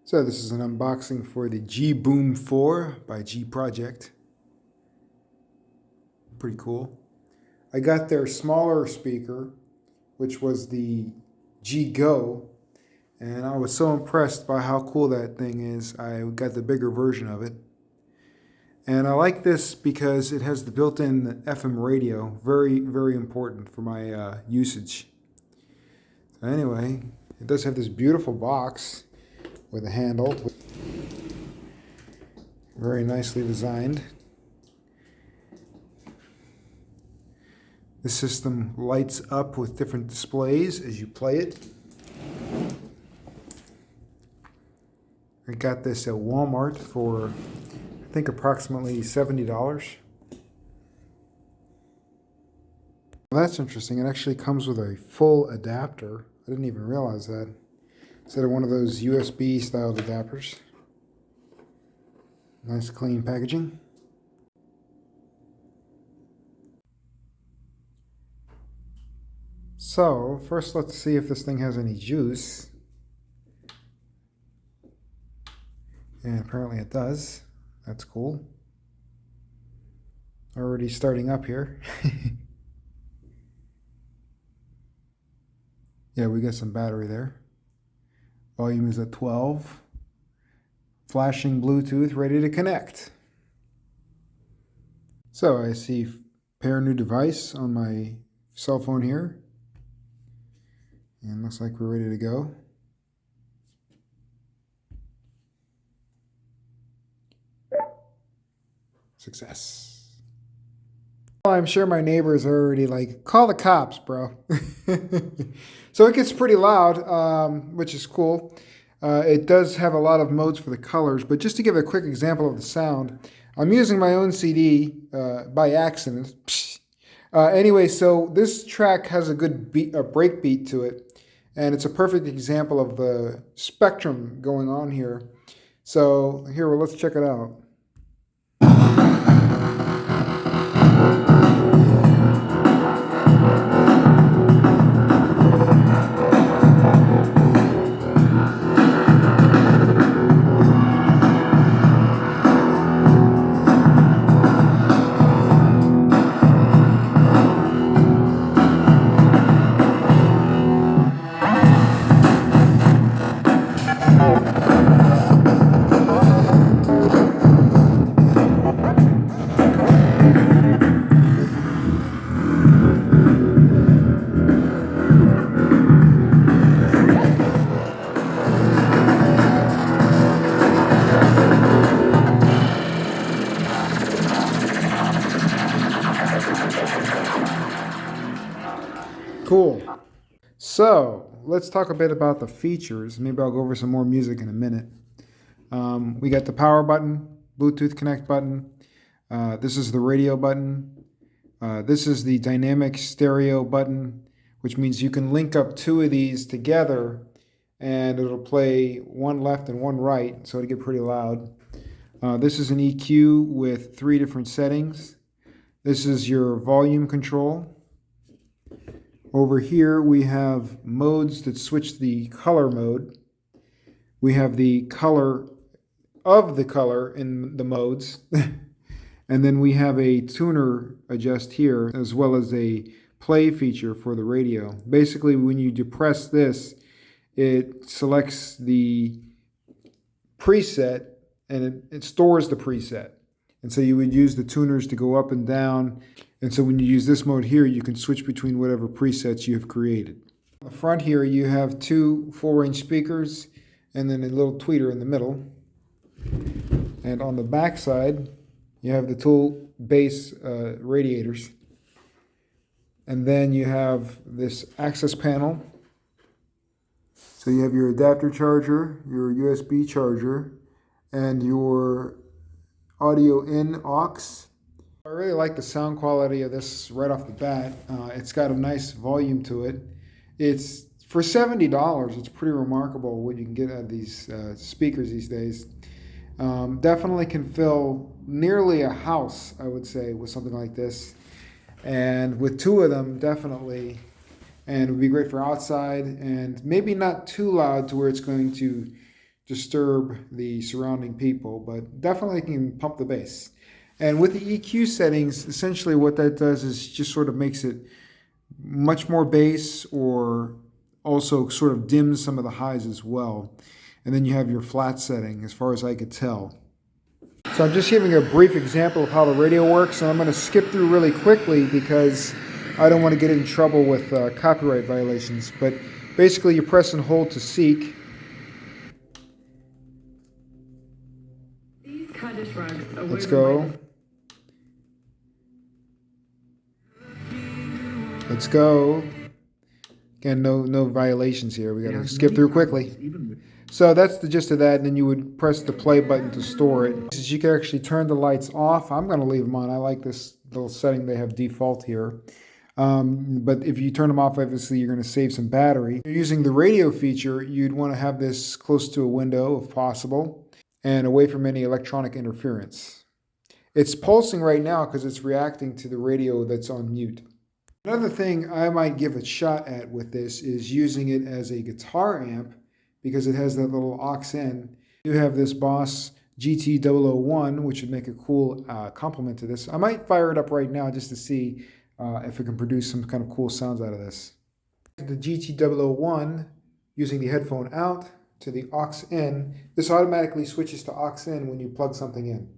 So this is an unboxing for the G-Boom4 by G-Project. Pretty cool. I got their smaller speaker, which was the G-Go, and I was so impressed by how cool that thing is. I got the bigger version of it. And I like this because it has the built-in FM radio, very, very important for my usage. So anyway, it does have this beautiful box with a handle, very nicely designed. The system lights up with different displays as you play it. I got this at Walmart for, I think, approximately $70. Well, that's interesting. It actually comes with a full adapter. I didn't even realize that. Instead of one of those USB styled adapters. Nice clean packaging. So first let's see if this thing has any juice. And apparently it does. That's cool. Already starting up here. Yeah, we got some battery there. Volume is at 12. Flashing Bluetooth, ready to connect. So I see pair new device on my cell phone here. And looks like we're ready to go. Success. Well, I'm sure my neighbors are already like, call the cops, bro. So it gets pretty loud, which is cool. It does have a lot of modes for the colors, but just to give a quick example of the sound, I'm using my own CD by accident. Anyway, so this track has a good beat, a break beat to it, and it's a perfect example of the spectrum going on here. So here, well, let's check it out. Cool. So let's talk a bit about the features. Maybe I'll go over some more music in a minute. We got the power button, Bluetooth connect button. This is the radio button. This is the dynamic stereo button, which means you can link up two of these together and it'll play one left and one right, so it'll get pretty loud. This is an EQ with 3 different settings. This is your volume control. Over here we have modes that switch the color mode. We have the color of the color in the modes. And then we have a tuner adjust here, as well as a play feature for the radio. Basically, when you depress this, it selects the preset and it stores the preset. And so you would use the tuners to go up and down. And so when you use this mode here, you can switch between whatever presets you have created. On the front here, you have 2 full-range speakers and then a little tweeter in the middle. And on the back side, you have the tool base radiators. And then you have this access panel. So you have your adapter charger, your USB charger, and your audio in aux. I really like the sound quality of this right off the bat. It's got a nice volume to it. It's for $70. It's pretty remarkable what you can get out of these speakers these days. Definitely can fill nearly a house, I would say, with something like this. And with 2 of them, definitely. And it would be great for outside and maybe not too loud to where it's going to disturb the surrounding people, but definitely can pump the bass. And with the EQ settings, essentially what that does is just sort of makes it much more bass, or also sort of dims some of the highs as well. And then you have your flat setting, as far as I could tell. So I'm just giving a brief example of how the radio works, and I'm going to skip through really quickly because I don't want to get in trouble with copyright violations. But basically you press and hold to seek. Let's go. Let's go. Again, no violations here. We got to skip through quickly. So that's the gist of that, and then you would press the play button to store it. You can actually turn the lights off. I'm going to leave them on. I like this little setting they have default here. But if you turn them off, obviously you're going to save some battery. If you're using the radio feature, you'd want to have this close to a window if possible, and away from any electronic interference. It's pulsing right now because it's reacting to the radio that's on mute. Another thing I might give a shot at with this is using it as a guitar amp, because it has that little aux in. You have this Boss GT001, which would make a cool complement to this. I might fire it up right now just to see if it can produce some kind of cool sounds out of this. The GT001, using the headphone out to the aux in, this automatically switches to aux in when you plug something in.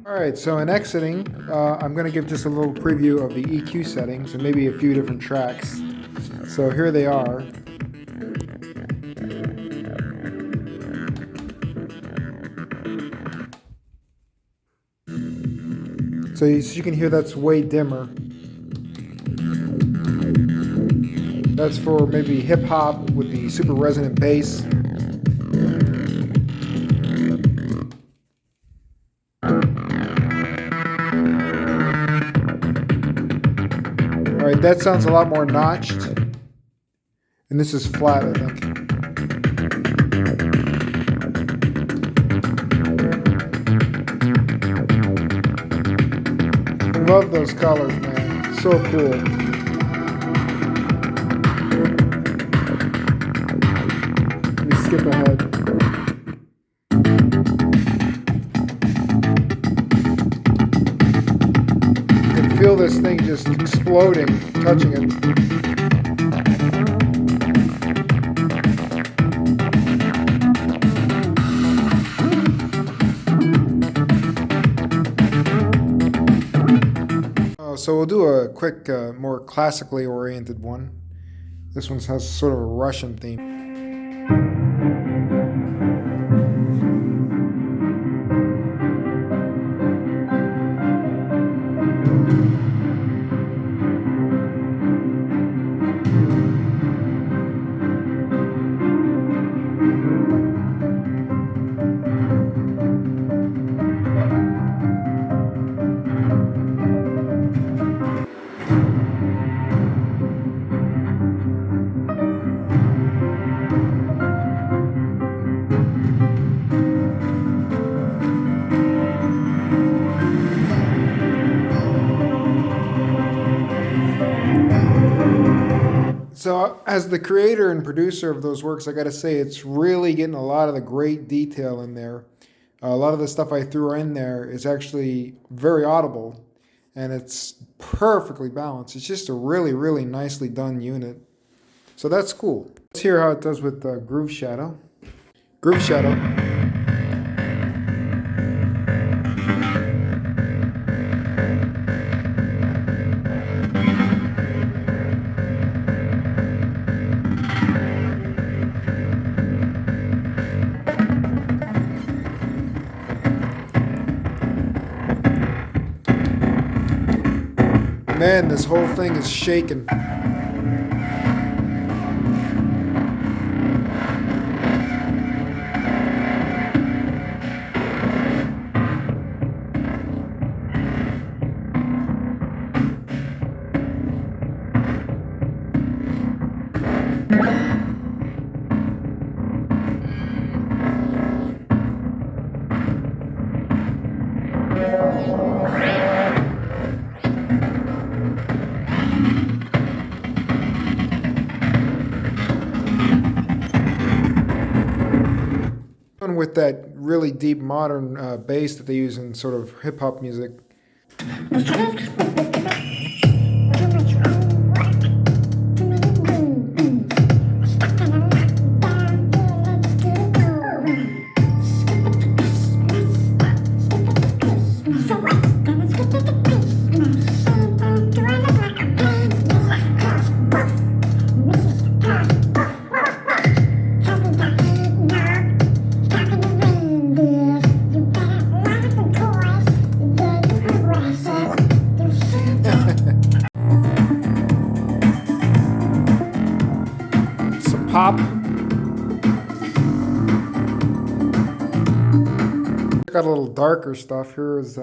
Alright, so in exiting, I'm going to give just a little preview of the EQ settings and maybe a few different tracks. So here they are. So you can hear that's way dimmer. That's for maybe hip hop with the super resonant bass. Alright, that sounds a lot more notched. And this is flat, I think. I love those colors, man. So cool. Let me skip ahead. You can feel this thing just exploding, touching it. So we'll do a quick, more classically oriented one. This one has sort of a Russian theme. So, as the creator and producer of those works, I got to say it's really getting a lot of the great detail in there. A lot of the stuff I threw in there is actually very audible, and it's perfectly balanced. It's just a really, really nicely done unit. So that's cool. Let's hear how it does with Groove Shadow. Groove Shadow. Man, this whole thing is shaking. With that really deep modern bass that they use in sort of hip hop music. Pop. Got a little darker stuff. Here is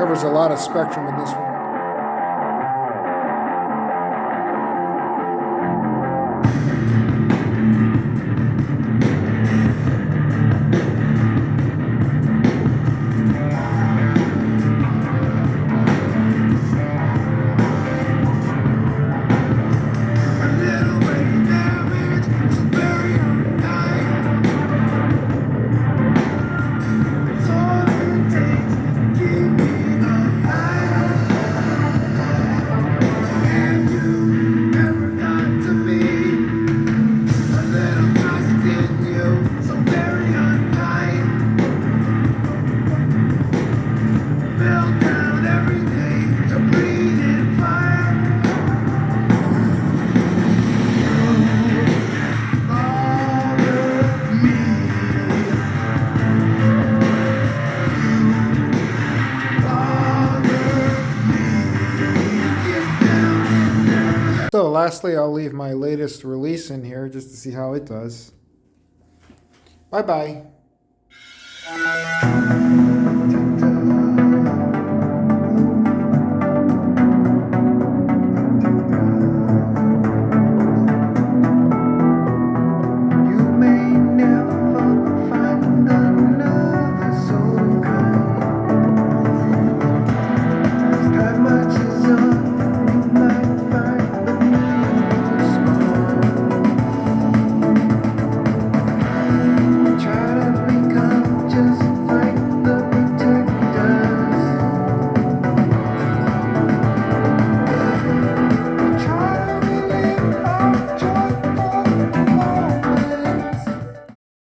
covers a lot of spectrum in this one. So lastly, I'll leave my latest release in here just to see how it does. Bye-bye.